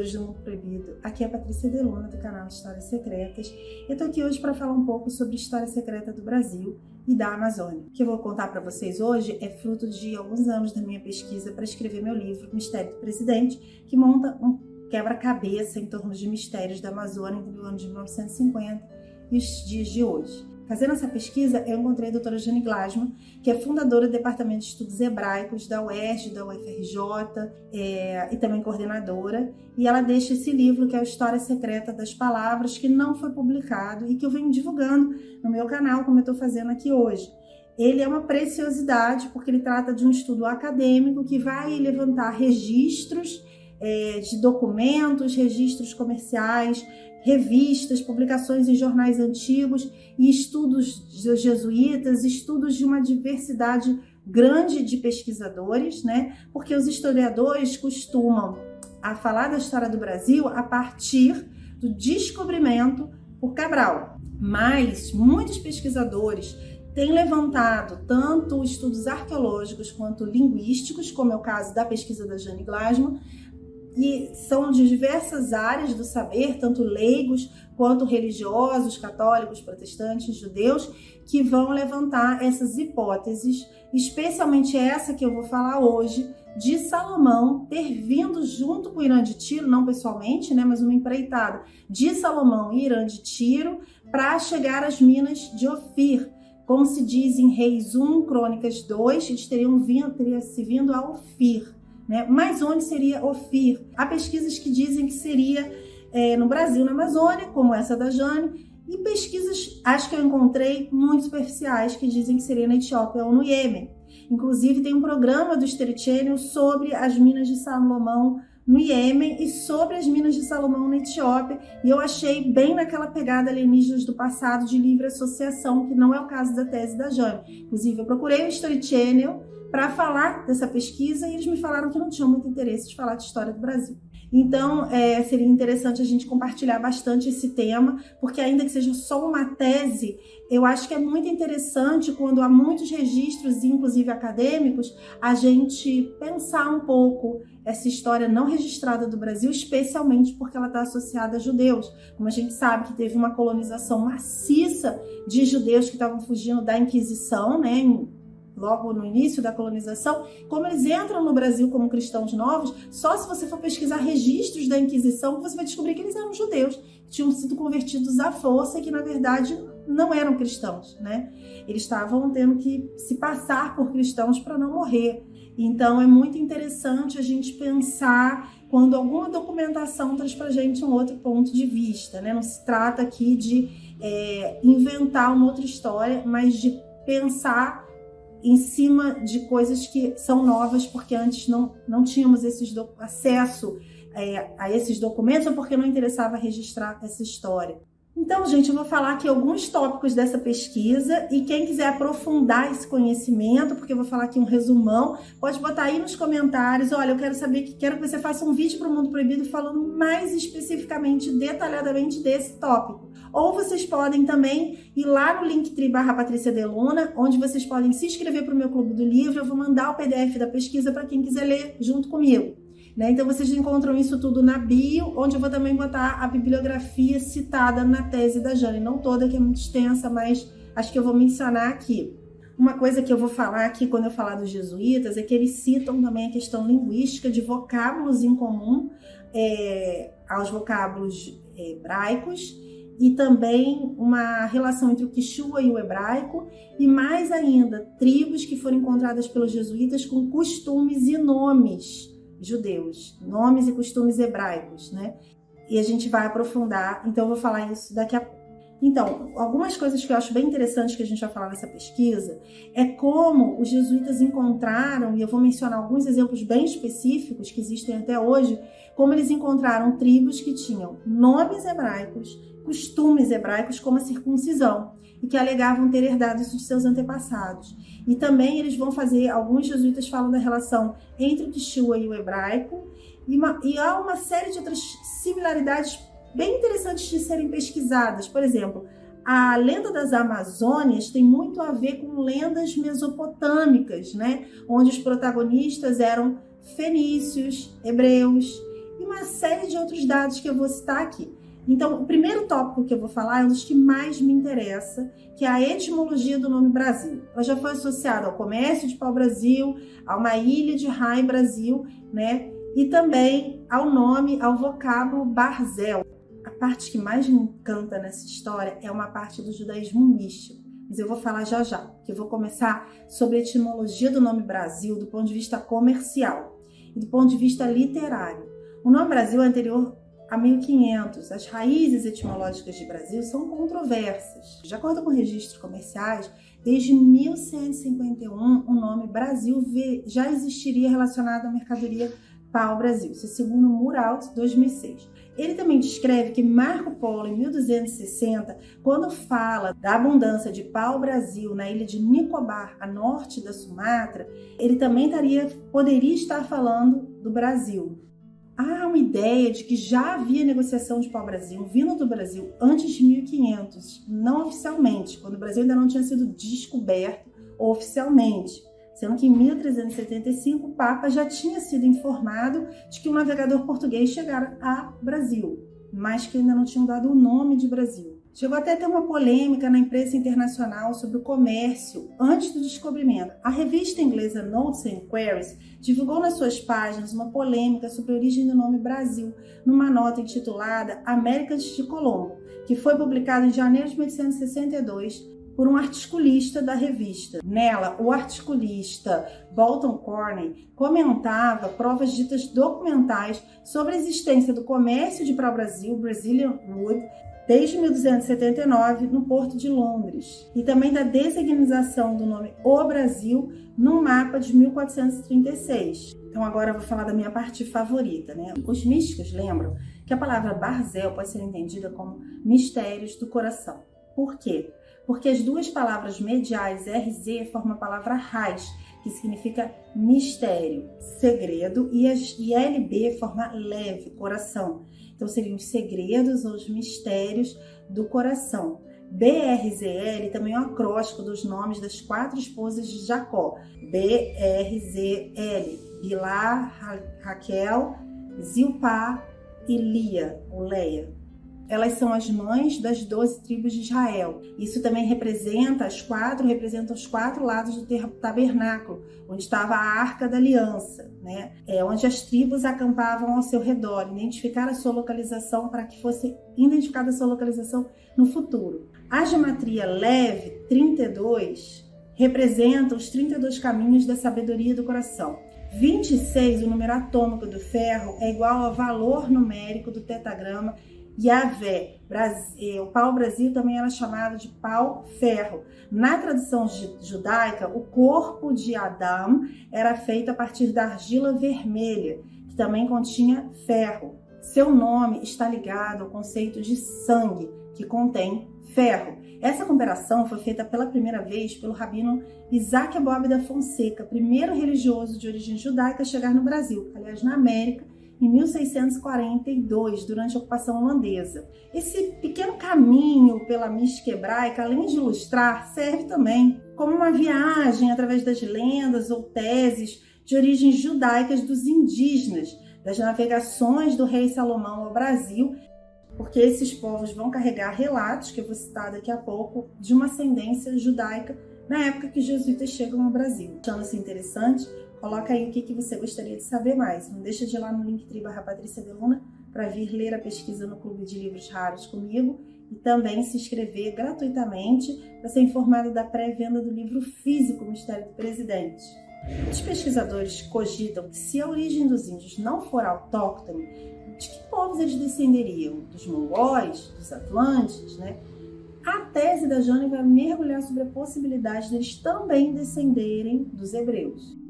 pesquisadores do Mundo Proibido. Aqui é a Patrícia Deluna, do canal Histórias Secretas. Eu tô aqui hoje para falar um pouco sobre história secreta do Brasil e da Amazônia. O que eu vou contar para vocês hoje é fruto de alguns anos da minha pesquisa para escrever meu livro Mistério do Presidente, que monta um quebra-cabeça em torno de mistérios da Amazônia entre o ano de 1950 e os dias de hoje. Fazendo essa pesquisa, eu encontrei a doutora Jane Glasman, que é fundadora do Departamento de Estudos Hebraicos da UERJ, da UFRJ, e também coordenadora, e ela deixa esse livro, que é a História Secreta das Palavras, que não foi publicado e que eu venho divulgando no meu canal, como eu estou fazendo aqui hoje. Ele é uma preciosidade, porque ele trata de um estudo acadêmico que vai levantar registros de documentos, registros comerciais, revistas, publicações em jornais antigos e estudos dos jesuítas, estudos de uma diversidade grande de pesquisadores, né? Porque os historiadores costumam a falar da história do Brasil a partir do descobrimento por Cabral. Mas muitos pesquisadores têm levantado tanto estudos arqueológicos quanto linguísticos, como é o caso da pesquisa da Jane Glasman, e são de diversas áreas do saber, tanto leigos quanto religiosos, católicos, protestantes, judeus, que vão levantar essas hipóteses, especialmente essa que eu vou falar hoje, de Salomão ter vindo junto com Irã de Tiro, não pessoalmente, né, mas uma empreitada de Salomão e Irã de Tiro para chegar às minas de Ofir. Como se diz em Reis 1, Crônicas 2, eles teriam se vindo a Ofir. Né? Mas onde seria Ofir? Há pesquisas que dizem que seria no Brasil, na Amazônia, como essa da Jane, e pesquisas, acho que eu encontrei, muito superficiais, que dizem que seria na Etiópia ou no Iêmen. Inclusive, tem um programa do History Channel sobre as minas de Salomão no Iêmen e sobre as minas de Salomão na Etiópia, e eu achei bem naquela pegada alienígenas do passado de livre associação, que não é o caso da tese da Jane. Inclusive, eu procurei o History Channel para falar dessa pesquisa e eles me falaram que não tinham muito interesse de falar de história do Brasil. Então, seria interessante a gente compartilhar bastante esse tema, porque ainda que seja só uma tese, eu acho que é muito interessante quando há muitos registros, inclusive acadêmicos, a gente pensar um pouco essa história não registrada do Brasil, especialmente porque ela está associada a judeus. Como a gente sabe que teve uma colonização maciça de judeus que estavam fugindo da Inquisição, né, logo no início da colonização, como eles entram no Brasil como cristãos novos, só se você for pesquisar registros da Inquisição, você vai descobrir que eles eram judeus, que tinham sido convertidos à força e que, na verdade, não eram cristãos, né? Eles estavam tendo que se passar por cristãos para não morrer. Então, é muito interessante a gente pensar quando alguma documentação traz para a gente um outro ponto de vista, né? Não se trata aqui de inventar uma outra história, mas de pensar em cima de coisas que são novas, porque antes não tínhamos acesso a esses documentos, ou porque não interessava registrar essa história. Então, gente, eu vou falar aqui alguns tópicos dessa pesquisa, e quem quiser aprofundar esse conhecimento, porque eu vou falar aqui um resumão, pode botar aí nos comentários. Olha, eu quero saber, quero que você faça um vídeo para o Mundo Proibido falando mais especificamente, detalhadamente desse tópico. Ou vocês podem também ir lá no Linktree/Patrícia Deluna, onde vocês podem se inscrever para o meu Clube do Livro. Eu vou mandar o PDF da pesquisa para quem quiser ler junto comigo. Né? Então vocês encontram isso tudo na bio, onde eu vou também botar a bibliografia citada na tese da Jane. Não toda, que é muito extensa, mas acho que eu vou mencionar aqui. Uma coisa que eu vou falar aqui quando eu falar dos jesuítas é que eles citam também a questão linguística de vocábulos em comum aos vocábulos hebraicos, e também uma relação entre o quichua e o hebraico, e mais ainda, tribos que foram encontradas pelos jesuítas com costumes e nomes judeus, nomes e costumes hebraicos, né? E a gente vai aprofundar, então eu vou falar isso daqui a pouco. Então, algumas coisas que eu acho bem interessantes que a gente vai falar nessa pesquisa é como os jesuítas encontraram, e eu vou mencionar alguns exemplos bem específicos que existem até hoje, como eles encontraram tribos que tinham nomes hebraicos, costumes hebraicos, como a circuncisão, e que alegavam ter herdado isso de seus antepassados. E também eles vão fazer, alguns jesuítas falam da relação entre o quichua e o hebraico, e há uma série de outras similaridades bem interessantes de serem pesquisadas. Por exemplo, a lenda das Amazônias tem muito a ver com lendas mesopotâmicas, né? Onde os protagonistas eram fenícios, hebreus, e uma série de outros dados que eu vou citar aqui. Então, o primeiro tópico que eu vou falar é um dos que mais me interessa, que é a etimologia do nome Brasil. Ela já foi associada ao comércio de pau-brasil, a uma ilha de Rai Brasil, né? E também ao nome, ao vocábulo Barzel. A parte que mais me encanta nessa história é uma parte do judaísmo místico, mas eu vou falar já já, que eu vou começar sobre a etimologia do nome Brasil do ponto de vista comercial e do ponto de vista literário. O nome Brasil é anterior a 1500. As raízes etimológicas de Brasil são controversas. De acordo com registros comerciais, desde 1151 o nome Brasil já existiria relacionado à mercadoria pau-brasil. Isso é segundo Muraut, 2006. Ele também descreve que Marco Polo, em 1260, quando fala da abundância de pau-brasil na ilha de Nicobar, a norte da Sumatra, ele também poderia estar falando do Brasil. Há uma ideia de que já havia negociação de pau-brasil vindo do Brasil antes de 1500, não oficialmente, quando o Brasil ainda não tinha sido descoberto oficialmente. Sendo que em 1375 o Papa já tinha sido informado de que um navegador português chegara a Brasil, mas que ainda não tinham dado o nome de Brasil. Chegou até a ter uma polêmica na imprensa internacional sobre o comércio antes do descobrimento. A revista inglesa Notes and Queries divulgou nas suas páginas uma polêmica sobre a origem do nome Brasil, numa nota intitulada Américas de Colombo, que foi publicada em janeiro de 1862 por um articulista da revista. Nela, o articulista Bolton Corney comentava provas ditas documentais sobre a existência do comércio de pau-brasil, Brazilian Wood, desde 1279 no Porto de Londres, e também da designização do nome O Brasil no mapa de 1436. Então agora eu vou falar da minha parte favorita, né? Os místicos lembram que a palavra Barzel pode ser entendida como mistérios do coração. Por quê? Porque as duas palavras mediais RZ formam a palavra raiz, que significa mistério, segredo, e LB forma leve, coração. Então seriam os segredos ou os mistérios do coração. BRZL também é um acróstico dos nomes das 4 esposas de Jacó. BRZL, Bilá, Raquel, Zilpá e Lia, ou Leia. Elas são as mães das 12 tribos de Israel. Isso também representa os 4 lados do tabernáculo, onde estava a Arca da Aliança, né? Onde as tribos acampavam ao seu redor, identificar a sua localização para que fosse identificada a sua localização no futuro. A gematria leve 32 representa os 32 caminhos da sabedoria do coração. 26, o número atômico do ferro, é igual ao valor numérico do tetagrama Yahvé. O pau-brasil também era chamado de pau-ferro. Na tradição judaica, o corpo de Adão era feito a partir da argila vermelha, que também continha ferro. Seu nome está ligado ao conceito de sangue, que contém ferro. Essa comparação foi feita pela primeira vez pelo rabino Isaac Bob da Fonseca, primeiro religioso de origem judaica a chegar no Brasil, aliás, na América, em 1642, durante a ocupação holandesa. Esse pequeno caminho pela mística hebraica, além de ilustrar, serve também como uma viagem através das lendas ou teses de origens judaicas dos indígenas, das navegações do rei Salomão ao Brasil, porque esses povos vão carregar relatos, que eu vou citar daqui a pouco, de uma ascendência judaica na época que os jesuítas chegam ao Brasil. Achando-se interessante? Coloca aí o que você gostaria de saber mais. Não deixa de ir lá no Linktree/Patrícia Deluna para vir ler a pesquisa no Clube de Livros Raros comigo e também se inscrever gratuitamente para ser informado da pré-venda do livro físico Mistério do Presidente. Os pesquisadores cogitam que se a origem dos índios não for autóctone, de que povos eles descenderiam? Dos mongóis? Dos atlantes? Né? A tese da Jane vai mergulhar sobre a possibilidade deles também descenderem dos hebreus.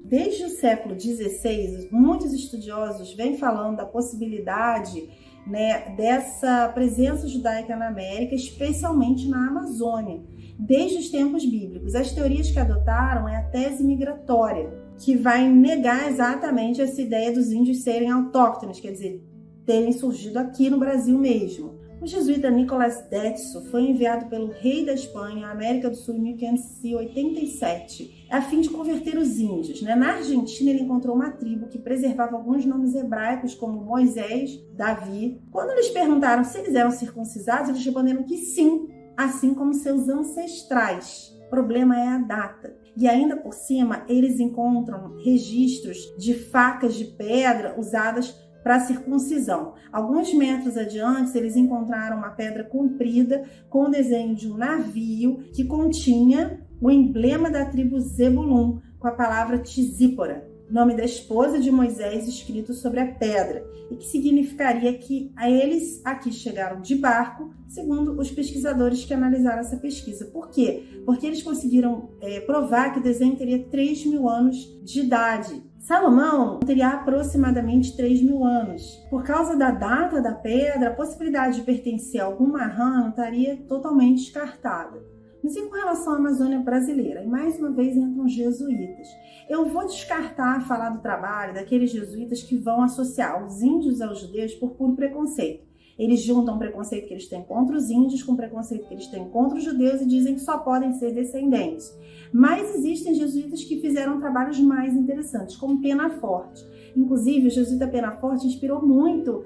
Desde o século XVI, muitos estudiosos vêm falando da possibilidade, né, dessa presença judaica na América, especialmente na Amazônia, desde os tempos bíblicos. As teorias que adotaram é a tese migratória, que vai negar exatamente essa ideia dos índios serem autóctones, quer dizer, terem surgido aqui no Brasil mesmo. O jesuíta Nicolás Detso foi enviado pelo rei da Espanha à América do Sul em 1587, a fim de converter os índios. Na Argentina, ele encontrou uma tribo que preservava alguns nomes hebraicos, como Moisés, Davi. Quando eles perguntaram se eles eram circuncisados, eles responderam que sim, assim como seus ancestrais. O problema é a data. E ainda por cima, eles encontram registros de facas de pedra usadas para circuncisão. Alguns metros adiante, eles encontraram uma pedra comprida com o desenho de um navio que continha o emblema da tribo Zebulun, com a palavra Tzípora, nome da esposa de Moisés, escrito sobre a pedra, e que significaria que eles aqui chegaram de barco, segundo os pesquisadores que analisaram essa pesquisa. Por quê? Porque eles conseguiram provar que o desenho teria 3.000 anos de idade. Salomão teria aproximadamente 3.000 anos. Por causa da data da pedra, a possibilidade de pertencer a algum marrano estaria totalmente descartada. Mas e com relação à Amazônia brasileira? E mais uma vez entram os jesuítas. Eu vou descartar falar do trabalho daqueles jesuítas que vão associar os índios aos judeus por puro preconceito. Eles juntam o preconceito que eles têm contra os índios com o preconceito que eles têm contra os judeus e dizem que só podem ser descendentes. Mas existem jesuítas que fizeram trabalhos mais interessantes, como Penaforte. Inclusive, o jesuíta Penaforte inspirou muito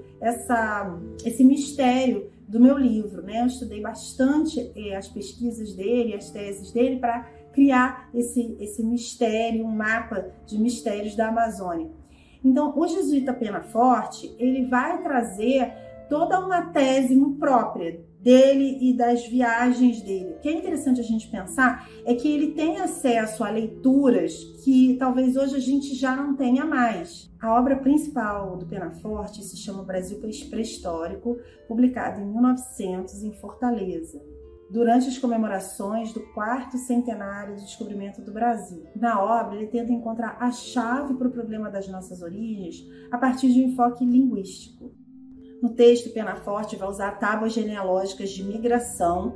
esse mistério do meu livro, né? Eu estudei bastante as pesquisas dele, as teses dele, para criar esse mistério, um mapa de mistérios da Amazônia. Então, o jesuíta Penaforte, ele vai trazer toda uma tese própria dele e das viagens dele. O que é interessante a gente pensar é que ele tem acesso a leituras que talvez hoje a gente já não tenha mais. A obra principal do Penaforte se chama Brasil Pré-Histórico, publicado em 1900 em Fortaleza, durante as comemorações do 4º centenário do descobrimento do Brasil. Na obra, ele tenta encontrar a chave para o problema das nossas origens a partir de um enfoque linguístico. No texto, Penaforte vai usar tábuas genealógicas de migração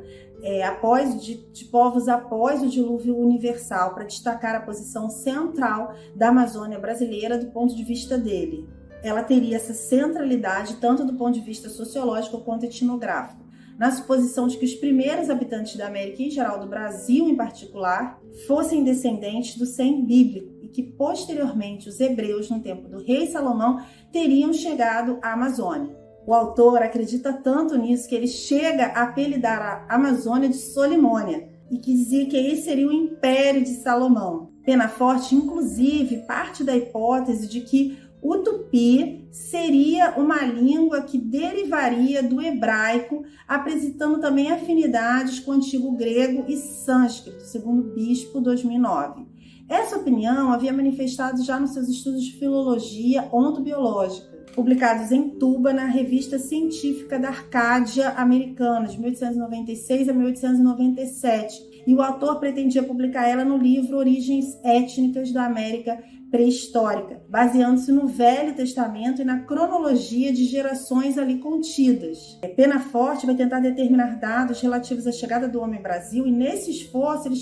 de povos após o dilúvio universal para destacar a posição central da Amazônia brasileira do ponto de vista dele. Ela teria essa centralidade tanto do ponto de vista sociológico quanto etnográfico, na suposição de que os primeiros habitantes da América, em geral do Brasil em particular, fossem descendentes do Sem bíblico e que posteriormente os hebreus, no tempo do rei Salomão, teriam chegado à Amazônia. O autor acredita tanto nisso que ele chega a apelidar a Amazônia de Solimônia e que dizia que esse seria o Império de Salomão. Penaforte, inclusive, parte da hipótese de que o tupi seria uma língua que derivaria do hebraico, apresentando também afinidades com o antigo grego e sânscrito, segundo o Bispo 2009. Essa opinião havia manifestado já nos seus estudos de filologia ontobiológica, publicados em Tuba na Revista Científica da Arcádia Americana, de 1896 a 1897, e o autor pretendia publicar ela no livro Origens Étnicas da América Pré-Histórica, baseando-se no Velho Testamento e na cronologia de gerações ali contidas. Penaforte vai tentar determinar dados relativos à chegada do homem ao Brasil, e nesse esforço ele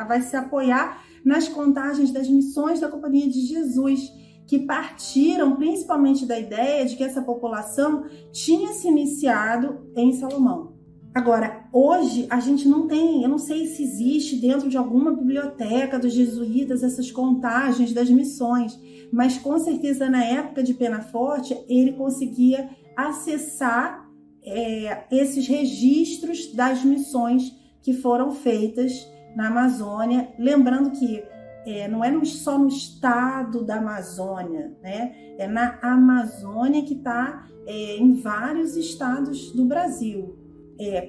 vai se apoiar nas contagens das missões da Companhia de Jesus, que partiram principalmente da ideia de que essa população tinha se iniciado em Salomão. Agora, hoje a gente não tem, eu não sei se existe dentro de alguma biblioteca dos jesuítas essas contagens das missões, mas com certeza na época de Penaforte ele conseguia acessar esses registros das missões que foram feitas na Amazônia, lembrando que não é só no estado da Amazônia, né? É na Amazônia que está em vários estados do Brasil.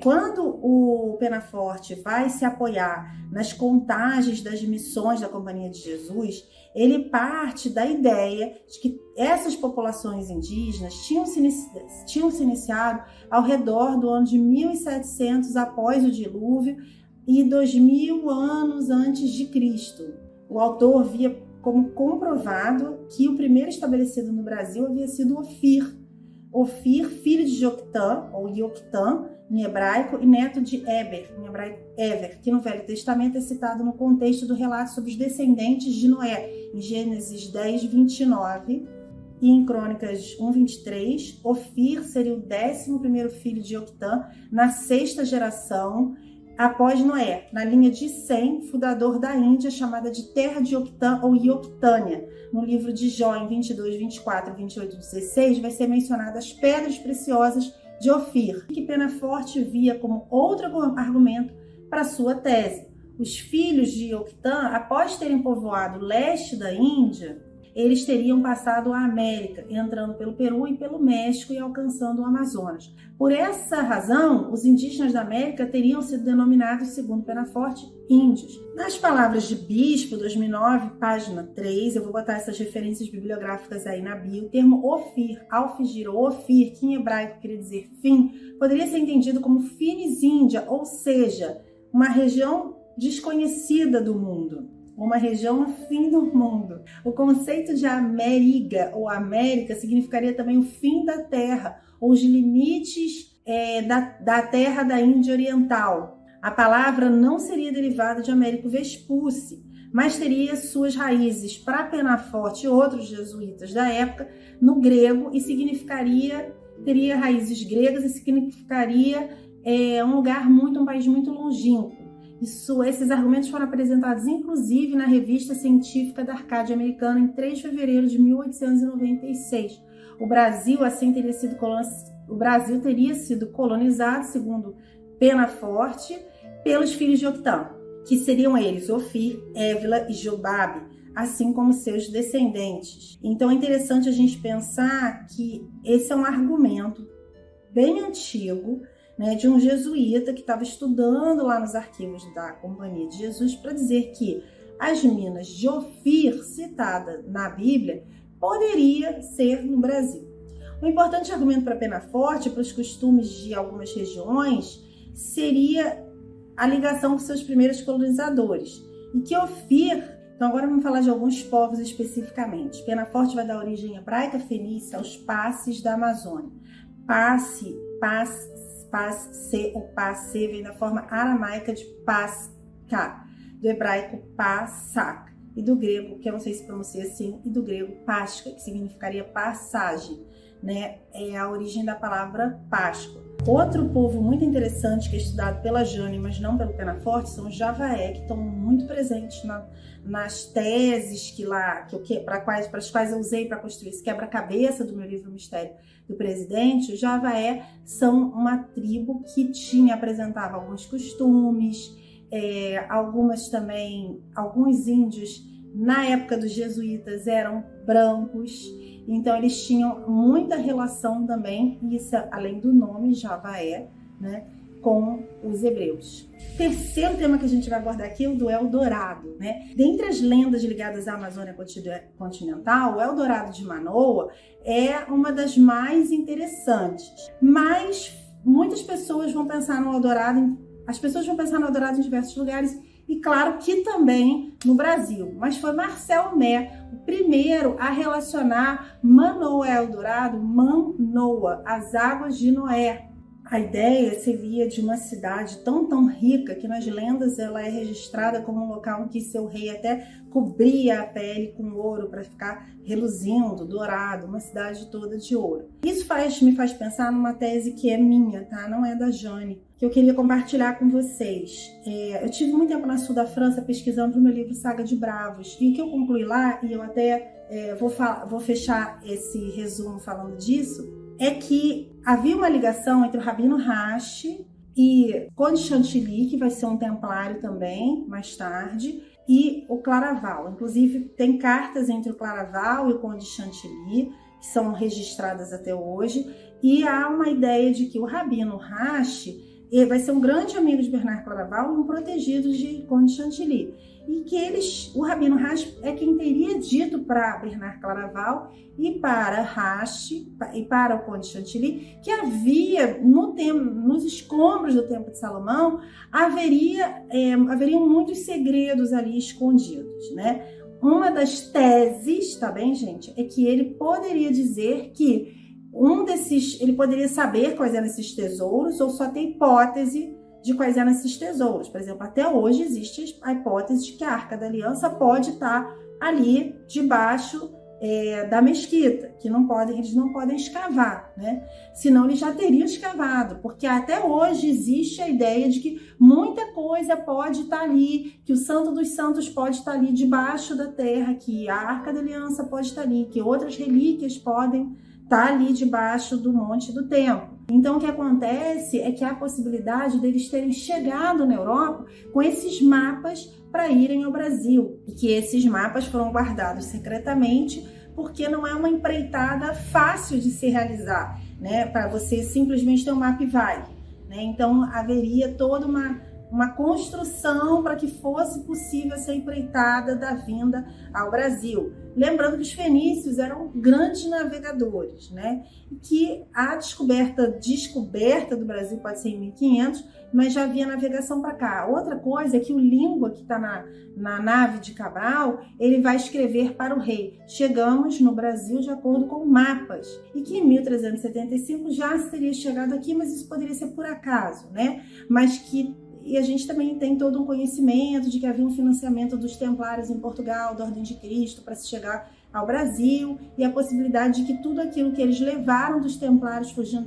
Quando o Penaforte vai se apoiar nas contagens das missões da Companhia de Jesus, ele parte da ideia de que essas populações indígenas tinham se iniciado ao redor do ano de 1700 após o dilúvio e 2000 anos antes de Cristo. O autor via como comprovado que o primeiro estabelecido no Brasil havia sido Ofir. Ofir, filho de Joctã, ou Ioctã, em hebraico, e neto de Eber, em hebraico Ever, que no Velho Testamento é citado no contexto do relato sobre os descendentes de Noé, em Gênesis 10, 29. e em Crônicas 1:23, Ofir seria o 11º filho de Ioquitã, na 6ª geração após Noé, na linha de Sem, fundador da Índia, chamada de Terra de Ioquitã ou Ioquitânia. No livro de Jó, em 22, 24, 28 e 16, vai ser mencionada as pedras preciosas de Ofir, que Penaforte via como outro argumento para sua tese. Os filhos de Ioquitã, após terem povoado o leste da Índia, eles teriam passado a América, entrando pelo Peru e pelo México e alcançando o Amazonas. Por essa razão, os indígenas da América teriam sido denominados, segundo Penaforte, índios. Nas palavras de Bispo, 2009, página 3, eu vou botar essas referências bibliográficas aí na bio, o termo Ofir, Alfigir ou Ofir, que em hebraico queria dizer fim, poderia ser entendido como Finis Índia, ou seja, uma região desconhecida do mundo. Uma região no fim do mundo. O conceito de América ou América significaria também o fim da Terra, ou os limites da Terra da Índia Oriental. A palavra não seria derivada de Américo Vespucci, mas teria suas raízes para Penaforte e outros jesuítas da época no grego e teria raízes gregas e significaria um país muito longínquo. Esses argumentos foram apresentados, inclusive, na Revista Científica da Arcádia Americana, em 3 de fevereiro de 1896. O Brasil teria sido colonizado, segundo Penaforte, pelos filhos de Ioquitã, que seriam eles, Ofir, Évila e Jobabe, assim como seus descendentes. Então é interessante a gente pensar que esse é um argumento bem antigo, de um jesuíta que estava estudando lá nos arquivos da Companhia de Jesus para dizer que as minas de Ofir, citada na Bíblia, poderia ser no Brasil. Um importante argumento para Penaforte, para os costumes de algumas regiões, seria a ligação com seus primeiros colonizadores. E que Ofir, então agora vamos falar de alguns povos especificamente. Penaforte vai dar origem hebraica fenícia aos Passes da Amazônia. Passe ou passe vem da forma aramaica de pasca, do hebraico passak, e do grego, que eu não sei se pronuncia assim, e do grego pasca, que significaria passagem, É a origem da palavra Páscoa. Outro povo muito interessante que é estudado pela Jane, mas não pelo Penaforte, são os Javaé, que estão muito presentes nas teses para as quais eu usei para construir esse quebra-cabeça do meu livro Mistério do Presidente. Os Javaé são uma tribo que apresentava alguns costumes, alguns índios, na época dos jesuítas, eram brancos, então eles tinham muita relação também, isso além do nome Javaé, com os hebreus. Terceiro tema que a gente vai abordar aqui é o do Eldorado, Dentre as lendas ligadas à Amazônia continental, o Eldorado de Manoa é uma das mais interessantes, mas muitas pessoas vão pensar no Eldorado, em diversos lugares, e claro que também no Brasil, mas foi Marcel Mé o primeiro a relacionar Manoa Eldorado, Manoa, as águas de Noé. A ideia seria de uma cidade tão rica que nas lendas ela é registrada como um local em que seu rei até cobria a pele com ouro para ficar reluzindo, dourado, uma cidade toda de ouro. Isso me faz pensar numa tese que é minha, não é da Jane, que eu queria compartilhar com vocês. Eu tive muito tempo no sul da França pesquisando para o meu livro Saga de Bravos, e o que eu concluí lá, e eu até vou fechar esse resumo falando disso, é que havia uma ligação entre o Rabino Rashi e Conde Chantilly, que vai ser um templário também, mais tarde, e o Claraval. Inclusive, tem cartas entre o Claraval e o Conde Chantilly, que são registradas até hoje, e há uma ideia de que o Rabino Rashi vai ser um grande amigo de Bernard Claraval, um protegido de Conde Chantilly. E que o Rabino Rashi é quem teria dito para Bernard Claraval e para Rashi e para o Conde Chantilly que havia, nos escombros do Templo de Salomão, haveriam muitos segredos ali escondidos, Uma das teses, tá bem, gente, é que ele poderia dizer que ele poderia saber quais eram esses tesouros, ou só ter hipótese de quais eram esses tesouros. Por exemplo, até hoje existe a hipótese de que a Arca da Aliança pode estar ali debaixo da mesquita, que eles não podem escavar, né? Senão eles já teriam escavado, porque até hoje existe a ideia de que muita coisa pode estar ali, que o Santo dos Santos pode estar ali debaixo da terra, que a Arca da Aliança pode estar ali, que outras relíquias podem estar ali debaixo do Monte do Templo. Então o que acontece é que há a possibilidade deles terem chegado na Europa com esses mapas para irem ao Brasil, e que esses mapas foram guardados secretamente, porque não é uma empreitada fácil de se realizar, né? Para você simplesmente ter um mapa e vai, né? Então haveria toda uma construção para que fosse possível essa empreitada da vinda ao Brasil. Lembrando que os fenícios eram grandes navegadores, né? E que a descoberta do Brasil pode ser em 1500, mas já havia navegação para cá. Outra coisa é que o língua que está na nave de Cabral, ele vai escrever para o rei: chegamos no Brasil de acordo com mapas. E que em 1375 já se teria chegado aqui, mas isso poderia ser por acaso, né? E a gente também tem todo um conhecimento de que havia um financiamento dos templários em Portugal, da Ordem de Cristo, para se chegar ao Brasil, e a possibilidade de que tudo aquilo que eles levaram dos templários fugindo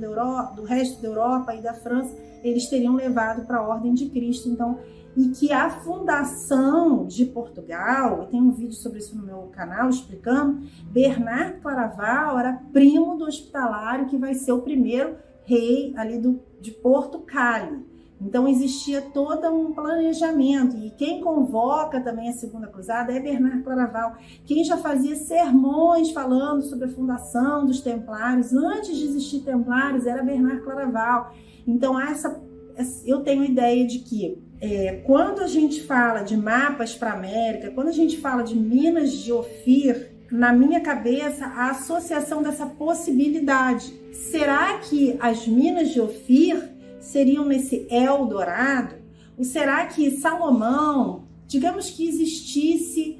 do resto da Europa e da França, eles teriam levado para a Ordem de Cristo. Então, e que a fundação de Portugal, eu tenho um vídeo sobre isso no meu canal explicando, Bernardo Claraval era primo do hospitalário que vai ser o primeiro rei ali de Porto Cali. Então existia todo um planejamento, e quem convoca também a Segunda Cruzada é Bernardo Claraval, quem já fazia sermões falando sobre a fundação dos Templários, antes de existir Templários, era Bernardo Claraval. Então eu tenho ideia de que quando a gente fala de mapas para a América, quando a gente fala de Minas de Ofir, na minha cabeça a associação dessa possibilidade. Será que as Minas de Ofir seriam nesse Eldorado? Ou será que Salomão, digamos que existisse,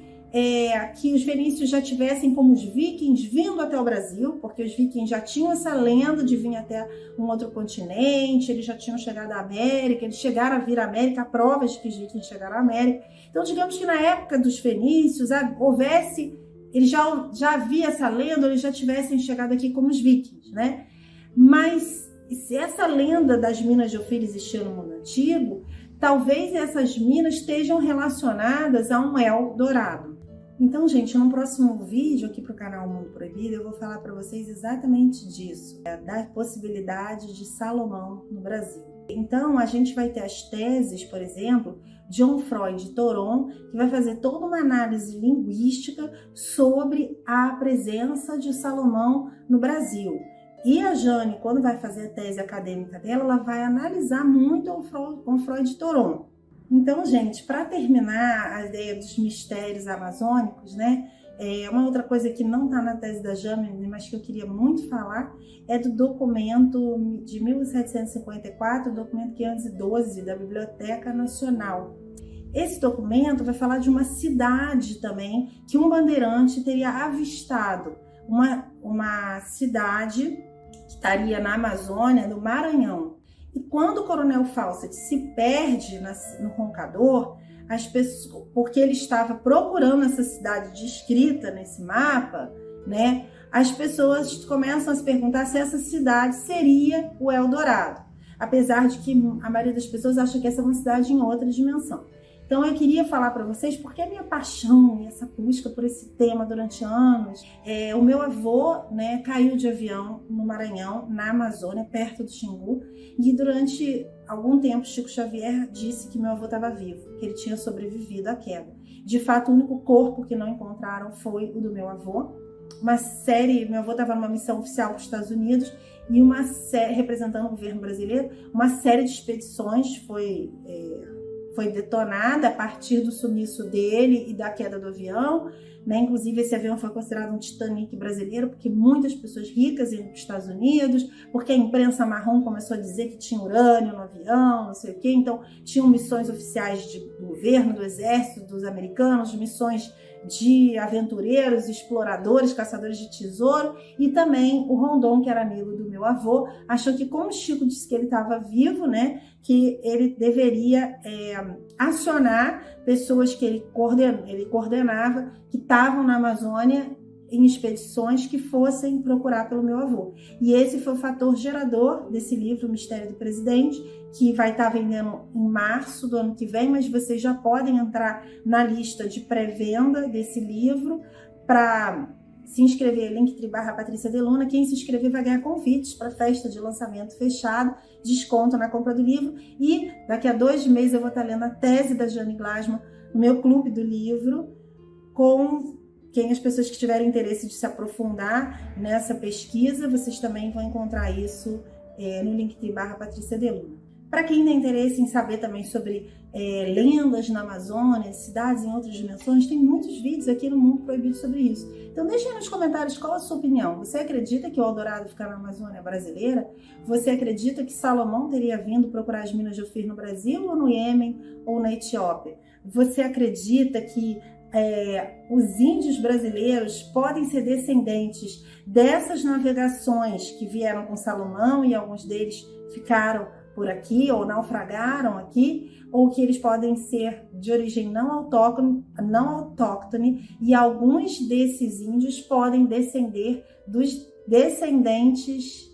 que os fenícios já tivessem como os vikings vindo até o Brasil, porque os vikings já tinham essa lenda de vir até um outro continente, eles já tinham chegado à América, eles chegaram a vir à América, há provas de que os vikings chegaram à América. Então, digamos que na época dos fenícios eles já havia essa lenda, eles já tivessem chegado aqui como os vikings, né? Mas se essa lenda das Minas de Ofir existia no mundo antigo, talvez essas minas estejam relacionadas a um Eldorado. Então, gente, no próximo vídeo aqui para o canal Mundo Proibido, eu vou falar para vocês exatamente disso, da possibilidade de Salomão no Brasil. Então, a gente vai ter as teses, por exemplo, John Freud Thoron, que vai fazer toda uma análise linguística sobre a presença de Salomão no Brasil. E a Jane, quando vai fazer a tese acadêmica dela, ela vai analisar muito com Freud Thoron. Então, gente, para terminar a ideia dos mistérios amazônicos, né? Uma outra coisa que não está na tese da Jane, mas que eu queria muito falar, é do documento de 1754, documento 512 da Biblioteca Nacional. Esse documento vai falar de uma cidade também, que um bandeirante teria avistado, uma cidade que estaria na Amazônia, no Maranhão. E quando o Coronel Fawcett se perde no Roncador, as pessoas, porque ele estava procurando essa cidade descrita nesse mapa, né? As pessoas começam a se perguntar se essa cidade seria o Eldorado, apesar de que a maioria das pessoas acha que essa é uma cidade em outra dimensão. Então eu queria falar para vocês porque a minha paixão e essa busca por esse tema durante anos. O meu avô, né, caiu de avião no Maranhão, na Amazônia, perto do Xingu, e durante algum tempo Chico Xavier disse que meu avô estava vivo, que ele tinha sobrevivido à queda. De fato, o único corpo que não encontraram foi o do meu avô. Meu avô estava numa missão oficial para os Estados Unidos e representando o governo brasileiro, uma série de expedições foi detonada a partir do sumiço dele e da queda do avião, né? Inclusive esse avião foi considerado um Titanic brasileiro, porque muitas pessoas ricas iam para os Estados Unidos, porque a imprensa marrom começou a dizer que tinha urânio no avião, não sei o quê. Então tinham missões oficiais do governo, do exército, dos americanos, missões de aventureiros, exploradores, caçadores de tesouro, e também o Rondon, que era amigo do meu avô, achou que, como o Chico disse que ele estava vivo, né, que ele deveria acionar pessoas que ele coordenava, que estavam na Amazônia em expedições que fossem procurar pelo meu avô. E esse foi o fator gerador desse livro, O Mistério do Presidente, que vai estar vendendo em março do ano que vem, mas vocês já podem entrar na lista de pré-venda desse livro para se inscrever, Linktree/Patrícia Deluna. Quem se inscrever vai ganhar convites para a festa de lançamento fechado, desconto na compra do livro, e daqui a 2 meses eu vou estar lendo a tese da Jane Glasman no meu clube do livro, com as pessoas que tiverem interesse de se aprofundar nessa pesquisa, vocês também vão encontrar isso no Linktree/Patrícia Deluna. Para quem tem interesse em saber também sobre lendas na Amazônia, cidades em outras dimensões, tem muitos vídeos aqui no Mundo Proibido sobre isso. Então deixe aí nos comentários qual a sua opinião. Você acredita que o Eldorado fica na Amazônia brasileira? Você acredita que Salomão teria vindo procurar as minas de Ofir no Brasil, ou no Iêmen, ou na Etiópia? Você acredita que os índios brasileiros podem ser descendentes dessas navegações que vieram com Salomão e alguns deles ficaram por aqui ou naufragaram aqui, ou que eles podem ser de origem não autóctone, e alguns desses índios podem descender dos descendentes,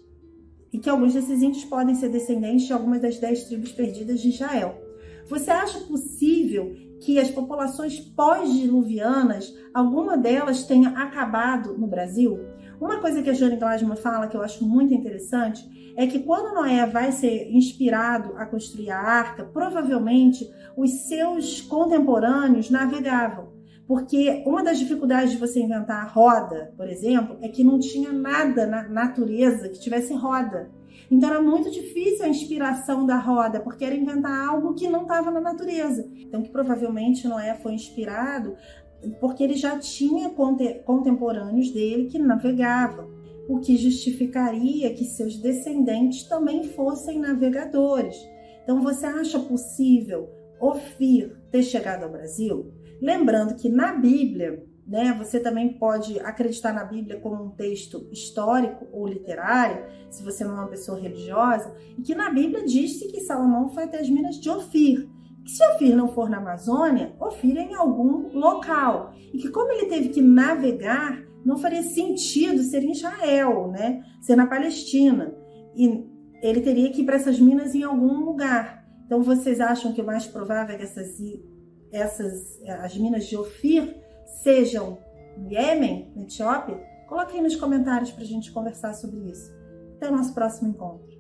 e que alguns desses índios podem ser descendentes de algumas das 10 tribos perdidas de Israel. Você acha possível que as populações pós-diluvianas, alguma delas tenha acabado no Brasil? Uma coisa que a Jane Glasman fala, que eu acho muito interessante, é que quando Noé vai ser inspirado a construir a arca, provavelmente os seus contemporâneos navegavam. Porque uma das dificuldades de você inventar a roda, por exemplo, é que não tinha nada na natureza que tivesse roda. Então era muito difícil a inspiração da roda, porque era inventar algo que não estava na natureza. Então que provavelmente Noé foi inspirado porque ele já tinha contemporâneos dele que navegavam, o que justificaria que seus descendentes também fossem navegadores. Então você acha possível Ofir ter chegado ao Brasil? Lembrando que na Bíblia, você também pode acreditar na Bíblia como um texto histórico ou literário, se você não é uma pessoa religiosa, e que na Bíblia diz-se que Salomão foi até as minas de Ofir. Que se Ofir não for na Amazônia, Ofir é em algum local. E que como ele teve que navegar, não faria sentido ser em Israel, ser na Palestina. E ele teria que ir para essas minas em algum lugar. Então vocês acham que o mais provável é que as minas de Ofir sejam no Iêmen, na Etiópia? Coloque aí nos comentários para a gente conversar sobre isso. Até o nosso próximo encontro.